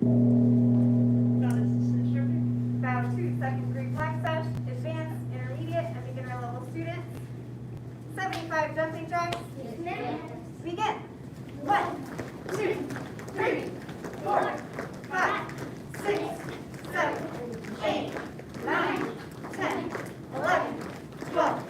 Bow to second grade black sash, advanced, intermediate, and beginner level students. 75 jumping jacks. Begin. 1, 2, 3, 4, 5, 6, 7, 8, 9, 10, 11, 12,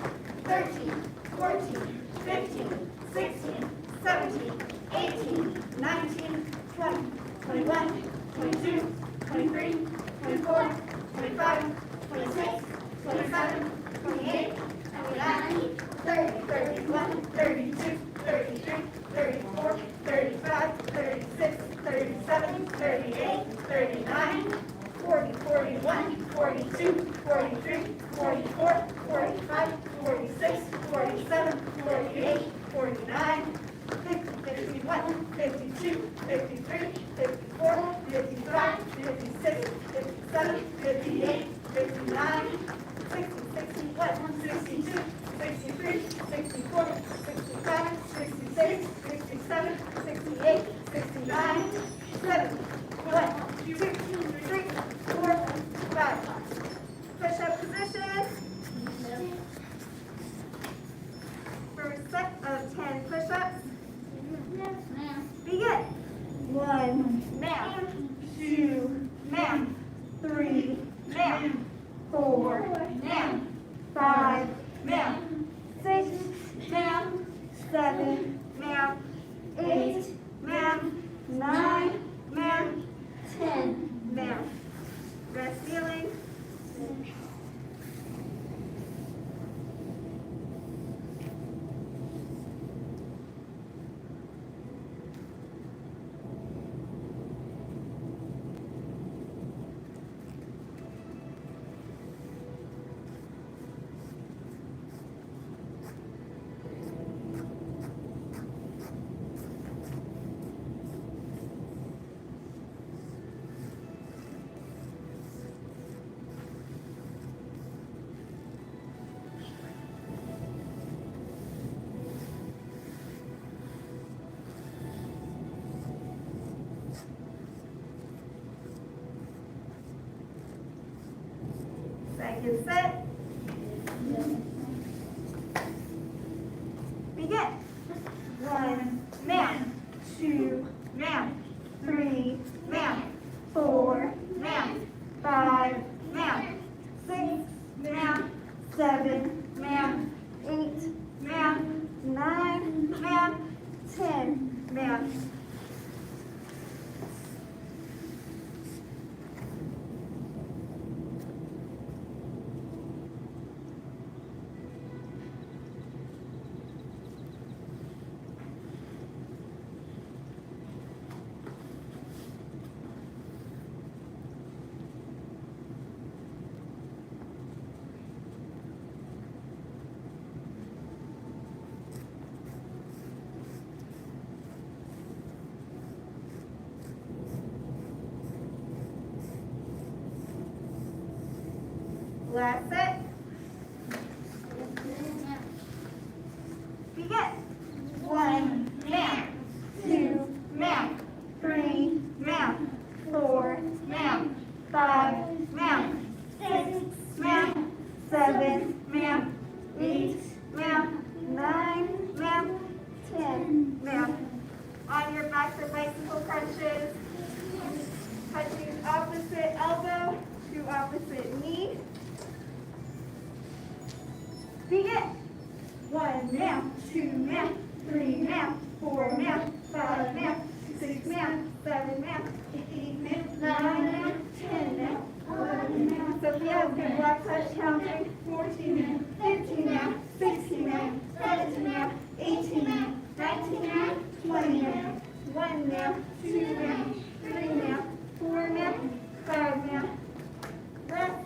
13, 14, 15, 16, 17, 18, 19, 20, 21, 22, 23, 24, 25, 26, 27, 28, 29, 30, 31, 32, 33, 34, 35, 36, 37, 38, 39, 40, 41, 42, 43, 44, 45, 46, 47, 48, 49, 50, 51, 52, 53, 54, 55, 56, 57, 58, 59, 60, 61, 62, 63, 64, 65, 66, 67, 68, 69, 70, 1, 2, 3, 4, 5. Push-up position. First set of 10 push-ups. Begin. 1, down. 2, down. 3, down. 4, down. 5, down. 6, down. 7, down. 8, down. 9, down. 10, down. Rest feeling. Second set. Begin. 1, down. 2, down. 3, down. 4, down. 5, down. 6, down. 7, down. 8, down. 9, down. 10, down. Last set. Begin. 1, down. 2, down. 3, down. 4, down. 5, down. 6, down. 7, down. 8, down. 9, down. 10, down. On your back for bicycle crunches. Touching opposite elbow to opposite knee. Begin. 1 down, 2 down, 3 down, 4 down, 5 down, 6 down, 7 down, 8 down, 9 down, 10 down, 11 down. Sophia, good block touch counting. 14 down, 15 down, 16 down, 17 down, 18 down, 19 down, 20 down, 1 down, 2 down, 3 down, 4 down, 5 down. Rest.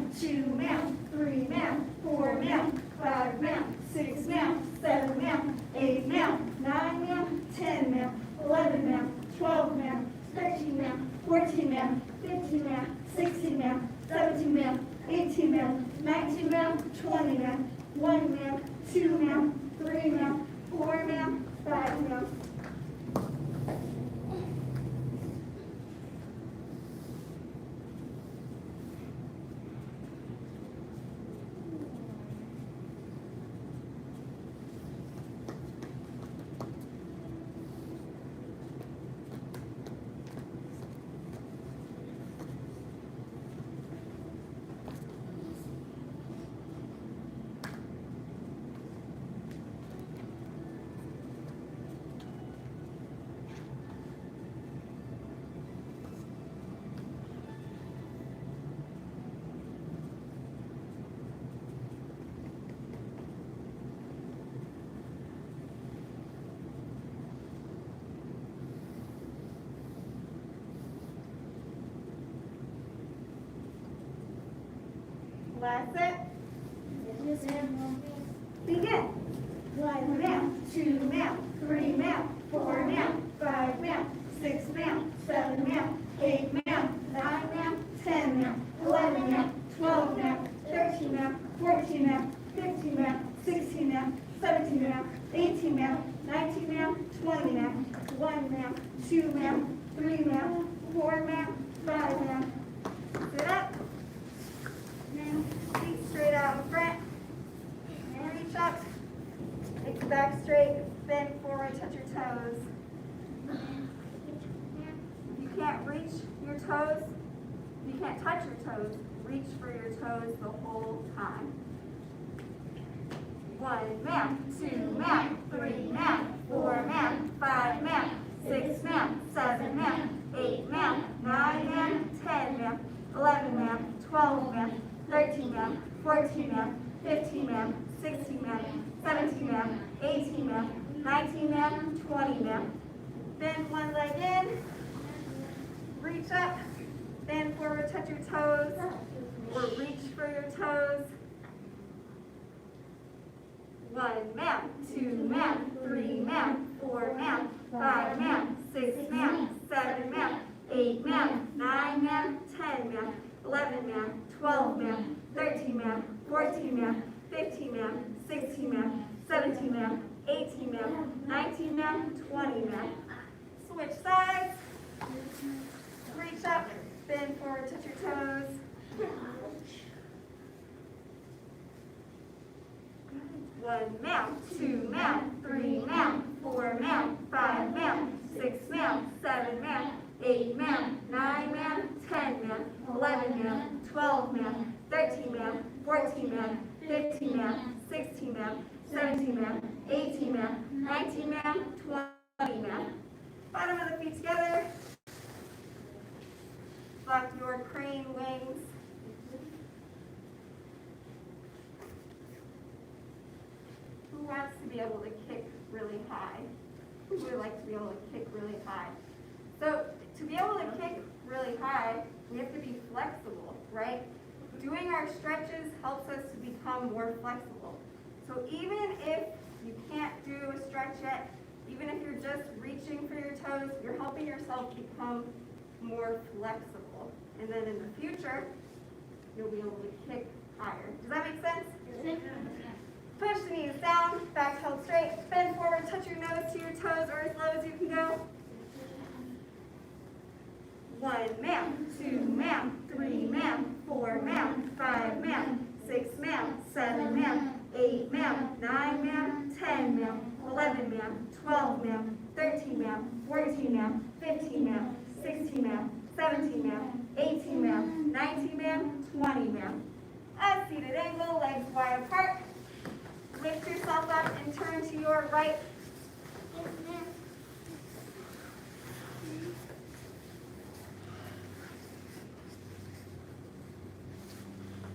ma'am, 2 ma'am, 3 ma'am, 4 ma'am, 5 ma'am, 6 ma'am, 7 ma'am, 8 ma'am, 9 ma'am, 10 ma'am, 11 ma'am, 12 ma'am, 13 ma'am, 14 ma'am, 15 ma'am, 16 ma'am, 17 ma'am, 18 ma'am, 19 ma'am, 20 ma'am, 1 ma'am, 2 ma'am, 3 ma'am, 4 ma'am, 5 ma'am. Last set. Begin. 1 ma'am, 2 ma'am, 3 ma'am, 4 ma'am, 5 ma'am, 6 ma'am, 7 ma'am, 8 ma'am, 9 ma'am, 10 ma'am, 11 ma'am, 12 ma'am, 13 ma'am, 14 ma'am, 15 ma'am, 16 ma'am, 17 ma'am, 18 ma'am, 19 ma'am, 20 ma'am, 1 ma'am, 2 ma'am, 3 ma'am, 4 ma'am, 5 ma'am. Sit up. Feet straight out in front. And reach up. Take your back straight. Bend forward, touch your toes. If you can't reach your toes, if you can't touch your toes, reach for your toes the whole time. 1 ma'am, 2 ma'am, 3 ma'am, 4 ma'am, 5 ma'am, 6 ma'am, 7 ma'am, 8 ma'am, 9 ma'am, 10 ma'am, 11 ma'am, 12 ma'am, 13 ma'am, 14 ma'am, 15 ma'am, 16 ma'am, 17 ma'am, 18 ma'am, 19 ma'am, 20 ma'am. Bend one leg in, reach up, bend forward, touch your toes, or reach for your toes. 1 ma'am, 2 ma'am, 3 ma'am, 4 ma'am, 5 ma'am, 6 ma'am, 7 ma'am, 8 ma'am, 9 ma'am, 10 ma'am, 11 ma'am, 12 ma'am, 13 ma'am, 14 ma'am, 15 ma'am, 16 ma'am, 17 ma'am, 18 ma'am, 19 ma'am, 20 ma'am. Switch sides. Reach up, bend forward, touch your toes. 1 ma'am, 2 ma'am, 3 ma'am, 4 ma'am, 5 ma'am, 6 ma'am, 7 ma'am, 8 ma'am, 9 ma'am, 10 ma'am, 11 ma'am, 12 ma'am, 13 ma'am, 14 ma'am, 15 ma'am, 16 ma'am, 17 ma'am, 18 ma'am, 19 ma'am, 20 ma'am. Bottom of the feet together. Flex your crane wings. Who wants to be able to kick really high? Who would like to be able to kick really high? So to be able to kick really high, we have to be flexible, right? Doing our stretches helps us to become more flexible. So even if you can't do a stretch yet, even if you're just reaching for your toes, you're helping yourself become more flexible. And then in the future, you'll be able to kick higher. Does that make sense? Yes. Push the knees down, back held straight, bend forward, touch your nose to your toes or as low as you can go. 1 ma'am, 2 ma'am, 3 ma'am, 4 ma'am, 5 ma'am, 6 ma'am, 7 ma'am, 8 ma'am, 9 ma'am, 10 ma'am, 11 ma'am, 12 ma'am, 13 ma'am, 14 ma'am, 15 ma'am, 16 ma'am, 17 ma'am, 18 ma'am, 19 ma'am, 20 ma'am. A seated angle, legs wide apart. Lift yourself up and turn to your right.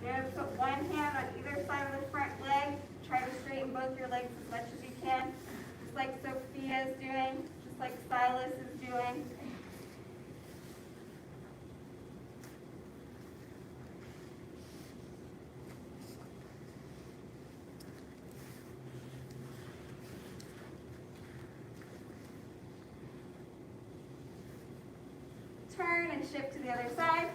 You're going to put one hand on either side of the front leg. Try to straighten both your legs as much as you can. Just like Sophia is doing, just like Silas is doing. turn and shift to the other side.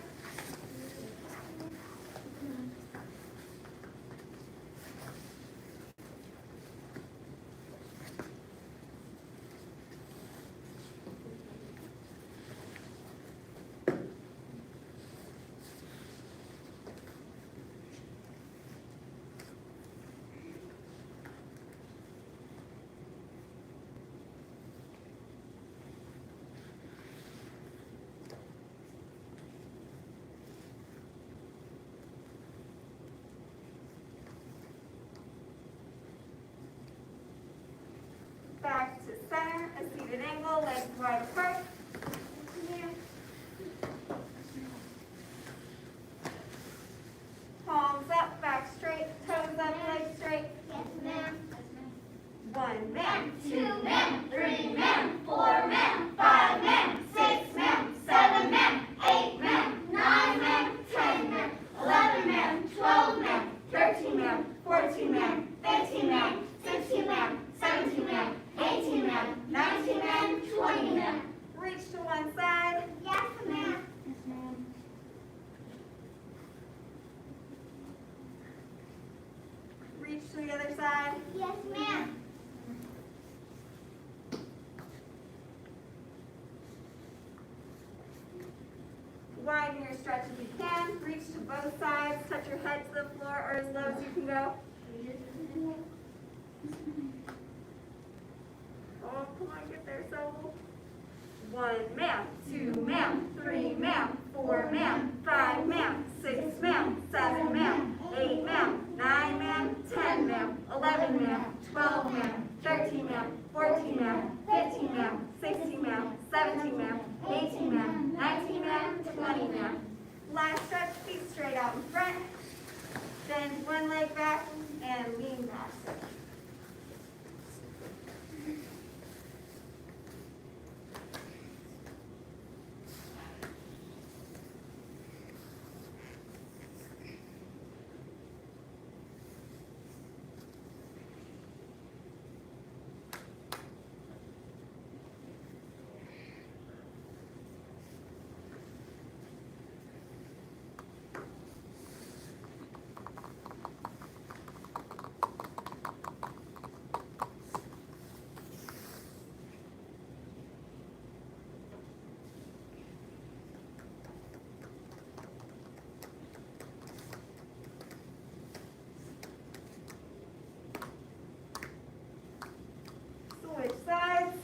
Back to center, a seated angle, legs wide apart. Palms up, back straight, toes up, legs straight. Yes, ma'am. 1 man, 2 men, 3 men, 4 men, 5 men, 6 men, 7 men, 8 men, 9 men, 10 men, 11 men, 12 men, 13 men, 14 men, 15 men, 16 men, 17 men, 18 men, 19 men, 20 men. reach to one side. Yes, ma'am. Yes, ma'am. Reach to the other side. Yes, ma'am. Widen your stretch if you can. Reach to both sides. Touch your head to the floor or as low as you can go. Oh, come on, get there, so. 1 man, 2 man, 3 man, 4 man, 5 man, 6 man, 7 man, 8 man, 9 man, 10 man, 11 man, 12 man, 13 man, 14 man, 15 man, 16 man, 17 man, 18 man, 19 man, 20 man. Last stretch, feet straight out in front. Bend one leg back and lean back. Switch sides.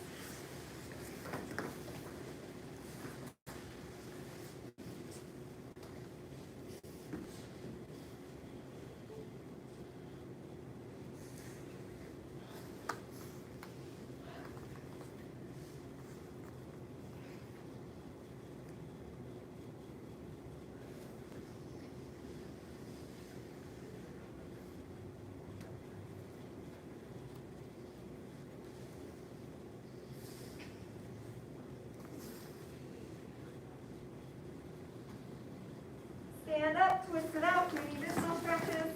Stand up, twist it out, do any additional stretches.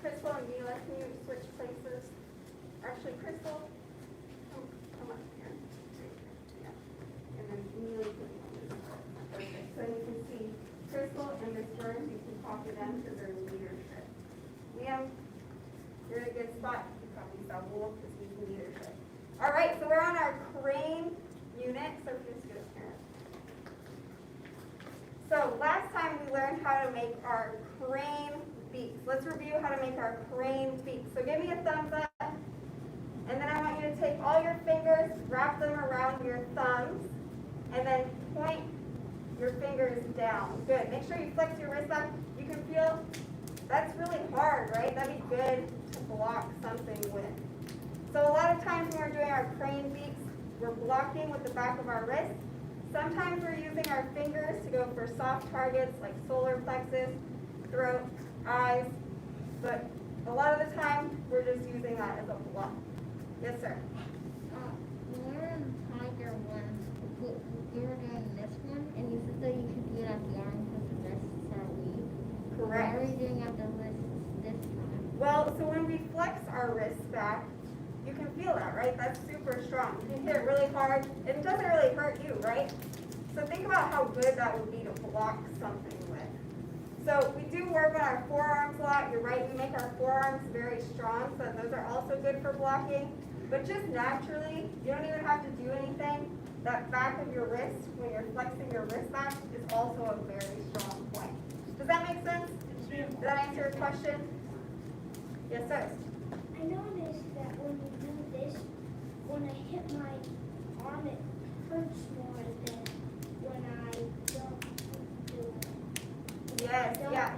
Crystal and Mila, can you switch places? Actually, Crystal, come up here. Yeah. And then Mila, you can come this way. Okay, so you can see Crystal and Miss Burns, you can copy them because they're leadership. Liam, you're in a good spot. You probably saw Wolf because he's leadership. All right, so we're on our crane unit, so we're just gonna parent. So last time we learned how to make our crane beaks. Let's review how to make our crane beaks. So give me a thumbs up, and then I want you to take all your fingers, wrap them around your thumbs, and then point your fingers down. Good. Make sure you flex your wrist up. You can feel that's really hard, right? That'd be good to block something with. So a lot of times when we're doing our crane beaks, we're blocking with the back of our wrist. Sometimes we're using our fingers to go for soft targets like solar plexus, throat, eyes, but a lot of the time we're just using that as a block. Yes, sir. We're in Tiger one. We were doing this one, and you said that you could do it at the arm because the wrists are weak. Correct. Why are we doing it at the wrists this time? Well, so when we flex our wrists back, you can feel that, right? That's super strong. You can hit it really hard. It doesn't really hurt you, right? So think about how good that would be to block something with. So we do work on our forearms a lot. You're right, we make our forearms very strong, so those are also good for blocking. But just naturally, you don't even have to do anything. That back of your wrist, when you're flexing your wrist back, is also a very strong point. Does that make sense? Did that answer your question? Yes, sir. I noticed that when you do this, when I hit my arm, it hurts more than when I don't do it. Yes, yeah.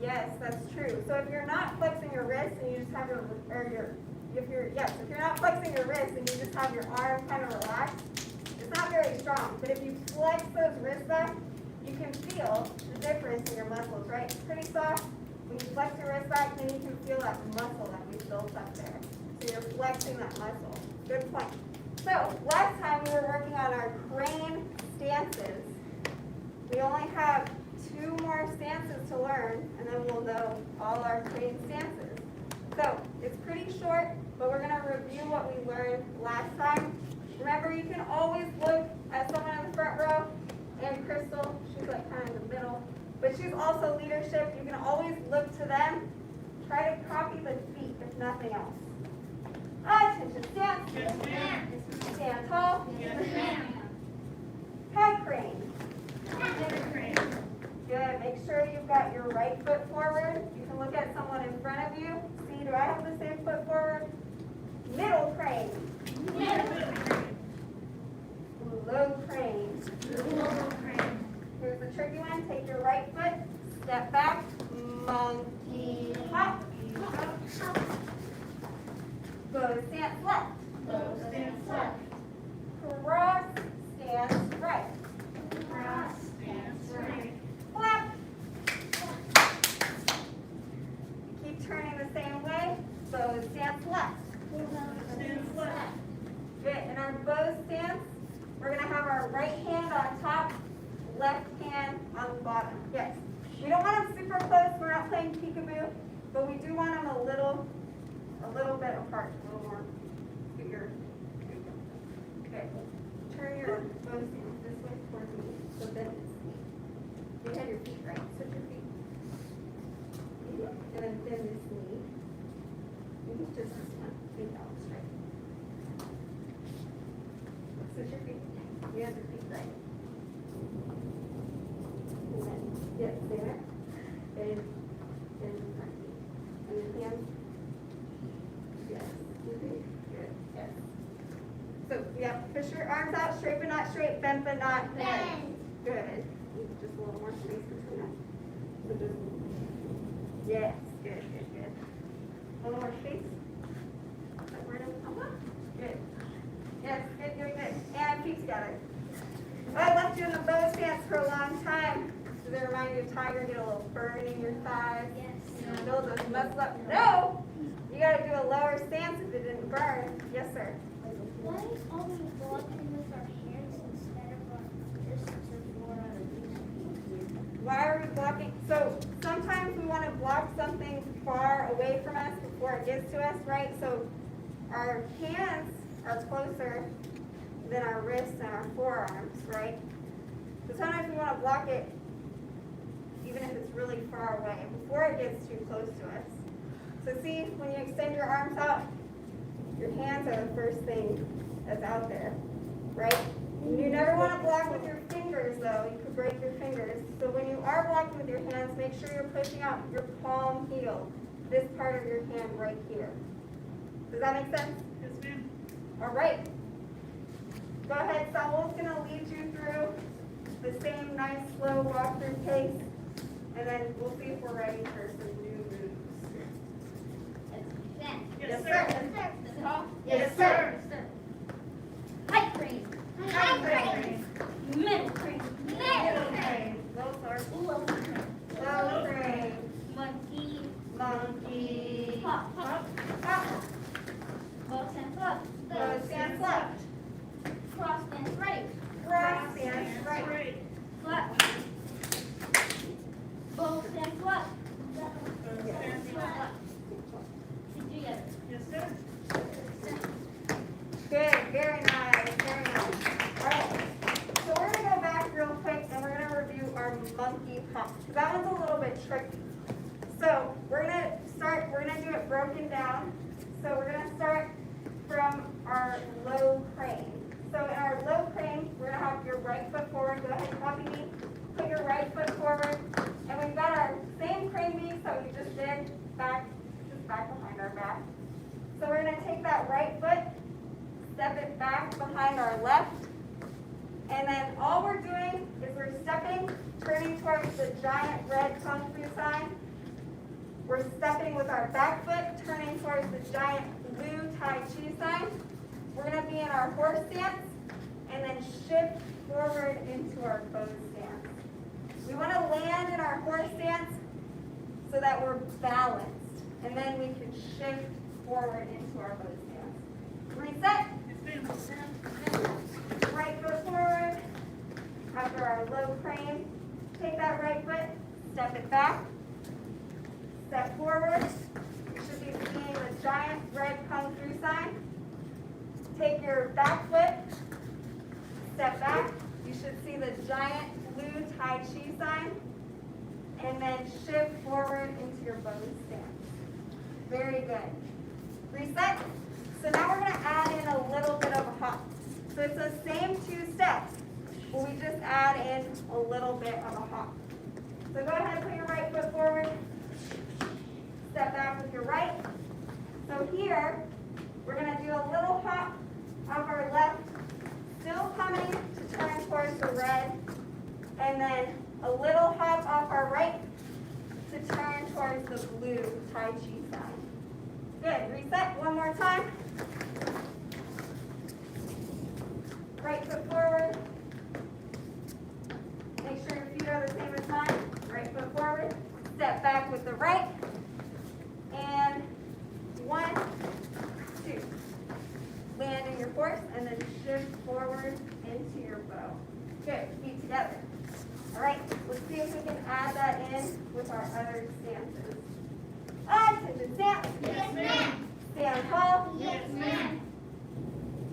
Yes, that's true. So if you're not flexing your wrist and you just have if you're not flexing your wrist and you just have your arm kind of relaxed, it's not very strong. But if you flex those wrists back, you can feel the difference in your muscles, right? It's pretty soft. When you flex your wrist back, then you can feel that muscle that we built up there. So you're flexing that muscle. Good point. So last time we were working on our crane stances. We only have 2 more stances to learn, and then we'll know all our crane stances. So it's pretty short, but we're going to review what we learned last time. Remember, you can always look at someone in the front row. And Crystal, she's like kind of in the middle, but she's also leadership. You can always look to them. Try to copy the feet, if nothing else. Attention, stand. Yes, ma'am. Stand tall. Yes, ma'am. Head crane. Head crane. Good. Make sure you've got your right foot forward. You can look at someone in front of you. See, do I have the same foot forward? Middle crane. Middle crane. Low crane. Low crane. Here's the tricky one. Take your right foot, step back, monkey hop. Bow stance left. Bow stance left. Cross stance right. Cross stance right. Flap. Keep turning the same way. Bow stance left. Bow stance left. Good. In our bow stance, we're going to have our right hand on top, left hand on the bottom. Yes. We don't want them super close. We're not playing peekaboo, but we do want them a little bit apart, a little more. Get your, okay. Turn your bow stance this way towards me. So bend this knee. You have your feet right. Switch your feet. And then bend this knee. Maybe just this one. Feet out straight. Switch your feet. You have your feet right. And then, yes, stay there. And your front knee. And your hands. Yes. Good. Yes. So, yeah, push your arms out, straight but not straight, bend but not bend. Good. Just a little more space between us. So just, yes, good. A little more space. Like we're gonna, good. Yes, good, doing good. And feet together. I left you in the bow stance for a long time. Does it remind you of tiger? Get a little burn in your thighs? Yes. Build those muscles up. No! You gotta do a lower stance if it didn't burn. Yes, sir. Why are we blocking with our hands instead of our fists or Why are we blocking? So sometimes we want to block something far away from us before it gets to us, right? So our hands are closer than our wrists and our forearms, right? So sometimes we want to block it even if it's really far away, before it gets too close to us. So see, when you extend your arms out, your hands are the first thing that's out there, right? You never want to block with your fingers, though. You could break your fingers. So when you are blocking with your hands, make sure you're pushing out your palm heel, this part of your hand right here. Does that make sense? Yes, ma'am. All right. Go ahead, Saul's going to lead you through the same nice, slow walk-through pace, and then we'll see if we're ready for some new moves. Yes, sir. Is it all? Yes, sir. High crane. High crane. Middle crane. Middle crane. crane. Low, sorry. Low crane. Low crane. Monkey. Monkey. Hop. Hop. Hop. Bow stance left. Bow stance left. Cross stance right. Cross stance right. Flat. Bow stance left. Bow stance left. Together. Yes, sir. monkey hop, because that one's a little bit tricky. So we're gonna do it broken down. So we're gonna start from our low crane. So in our low crane, we're gonna have your right foot forward. Go ahead and copy me. Put your right foot forward. And we've got our same crane beats that we just did back behind our back. So we're gonna take that right foot, step it back behind our left. And then all we're doing is we're stepping, turning towards the giant red kung fu sign. We're stepping with our back foot, turning towards the giant blue Tai Chi sign. We're going to be in our horse stance, and then shift forward into our bow stance. We want to land in our horse stance so that we're balanced, and then we can shift forward into our bow stance. Reset. Right foot forward. After our low crane, take that right foot, step it back. Step forward. You should be seeing the giant red kung fu sign. Take your back foot, step back. You should see the giant blue Tai Chi sign. And then shift forward into your bow stance. Very good. Reset. So now we're going to add in a little bit of a hop. So it's the same 2 steps, but we just add in a little bit of a hop. So go ahead and put your right foot forward. Step back with your right. So here, we're going to do a little hop off our left, still coming to turn towards the red, and then a little hop off our right to turn towards the blue Tai Chi sign. Good. Reset one more time. Right foot forward. Make sure your feet are the same as mine. Right foot forward. Step back with the right. And 1, 2. Land in your horse and then shift forward into your bow. Good. Feet together. All right. Let's see if we can add that in with our other stances. Attention stance. Yes, ma'am. Stand tall. Yes, ma'am.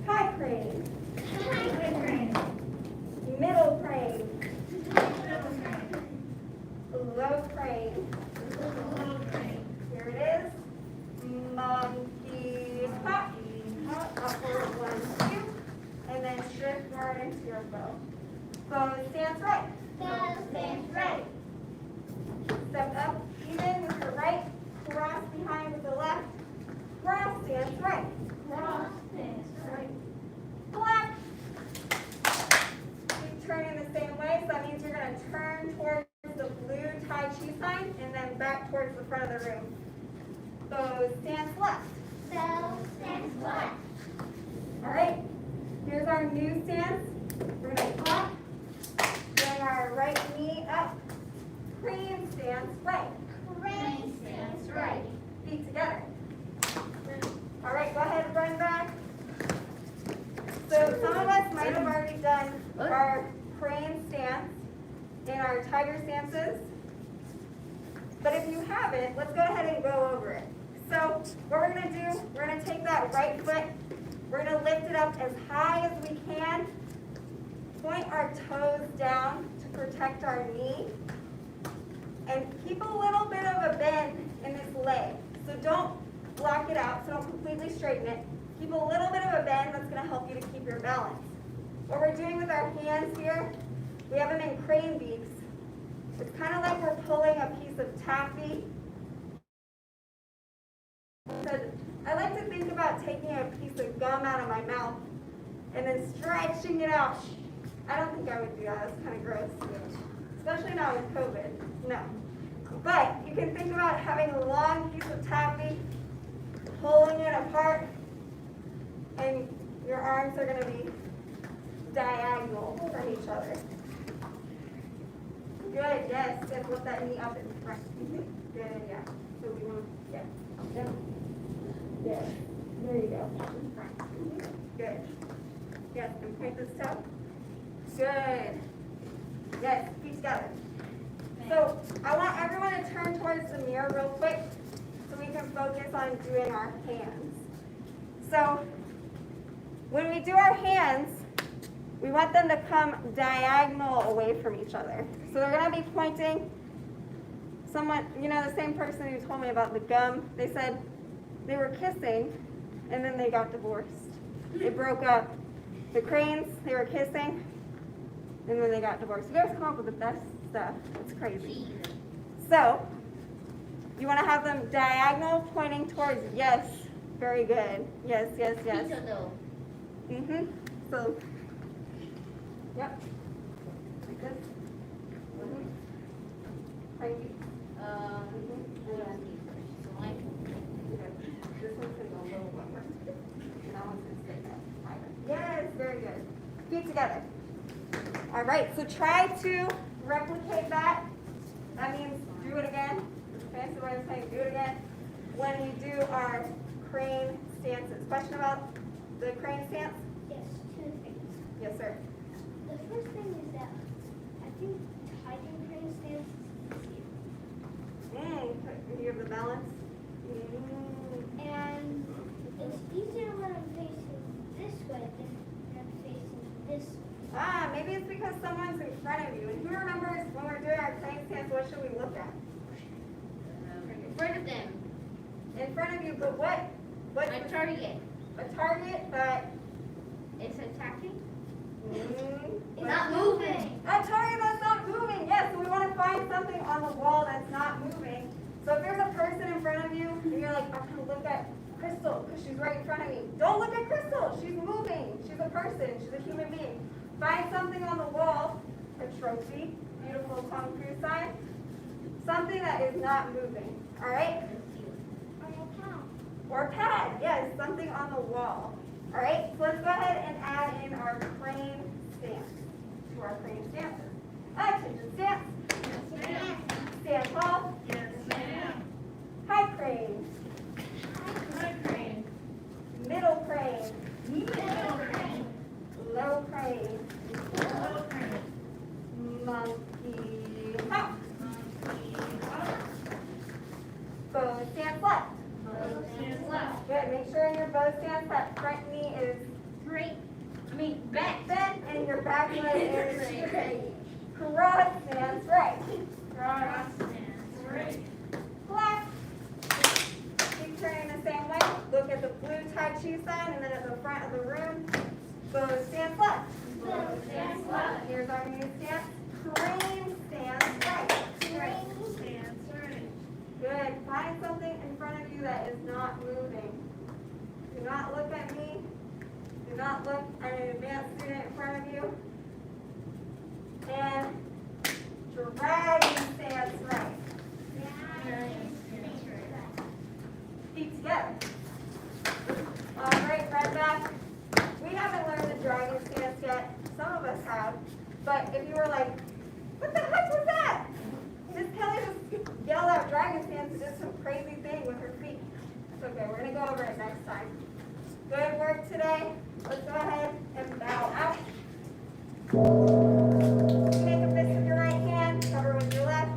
High crane. High crane. Middle crane. Middle crane. Low crane. Low crane. Here it is. Monkey hop. Upward 1, 2. And then shift forward into your bow. Bow stance right. Bow stance right. Step up even with your right. Cross behind with the left. Cross stance right. Cross stance right. Flap. Keep turning the same way. So that means you're going to turn towards the blue Tai Chi sign and then back towards the front of the room. Bow stance left. Bow stance left. All right. Here's our new stance. We're going to flap. Bring our right knee up. Crane stance right. Crane stance right. Feet together. All right, go ahead and run back. So some of us might have already done our crane stance in our tiger stances. But if you haven't, let's go ahead and go over it. So what we're going to do, we're going to take that right foot. We're going to lift it up as high as we can. Point our toes down to protect our knee. And keep a little bit of a bend in this leg. So don't block it out, so don't completely straighten it. Keep a little bit of a bend. That's going to help you to keep your balance. What we're doing with our hands here, we have them in crane beaks. It's kind of like we're pulling a piece of taffy. So I like to think about taking a piece of gum out of my mouth and then stretching it out. I don't think I would do that. That's kind of gross. Especially now with COVID. No. But you can think about having a long piece of taffy, pulling it apart, and your arms are going to be diagonal from each other. Good, yes. Just lift that knee up in front. Good, yeah. So we want to, yeah. Yep. Good. There you go. In front. Good. Yes, and point this toe. Good. Yes, feet together. So I want everyone to turn towards the mirror real quick so we can focus on doing our hands. So when we do our hands, we want them to come diagonal away from each other. So they're going to be pointing. Someone, the same person who told me about the gum, they said they were kissing and then they got divorced. They broke up. The cranes, they were kissing and then they got divorced. You guys come up with the best stuff. It's crazy. So, you want to have them diagonal pointing towards, yes, very good. Yes, yes, yes. Mm-hmm. So, yep. Like this. Mm-hmm. Like this one's going to go a little lower. And that one's going to stay higher. Yes, very good. Feet together. All right, so try to replicate that. That means do it again. Fancy way of saying do it again. When we do our crane stances. Question about the crane stance? Yes, two things. Yes, sir. The first thing is that I think tiger crane stance is easier. You have the balance. And it's easier when I'm facing this way than when I'm facing this way. Maybe it's because someone's in front of you. And who remembers when we're doing our crane stance, what should we look at? In front of them. In front of you, but what? A target. A target, but It's attacking. It's not moving. A target that's not moving. Yes, so we want to find something on the wall that's not moving. So if there's a person in front of you and you're like, I'm going to look at Crystal because she's right in front of me. Don't look at Crystal. She's moving. She's a person. She's a human being. Find something on the wall, a trophy, beautiful Tom Cruise sign, something that is not moving. All right? Or a pad. Yes, something on the wall. All right, so let's go ahead and add in our crane stance to our crane stances. Attention stance. Stand tall. High crane. Middle crane. Low crane. Monkey hop. Bow stance left. Good. Make sure in your bow stance that front knee is back bent and your back leg is straight. Cross stance right. Flat. Keep turning the same way. Look at the blue Tai Chi sign and then at the front of the room. Bow stance left. Here's our new stance. Crane stance right. Good. Find something in front of you that is not moving. Do not look at me. Do not look at an advanced student in front of you. And dragon stance right. Feet together. All right, right back. We haven't learned the dragon stance yet. Some of us have. But if you were like, what the heck was that? Miss Kelly just yelled out dragon stance and did some crazy thing with her feet. It's okay, we're going to go over it next time. Good work today. Let's go ahead and bow out. Make a fist with your right hand, cover with your left.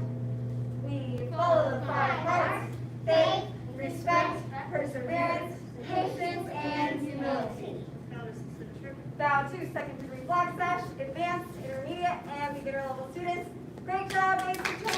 We follow the 5 parts: faith, respect, perseverance, patience, and humility. Bow to second degree flag sash, advanced, intermediate, and beginner level students. Great job, ladies and gentlemen.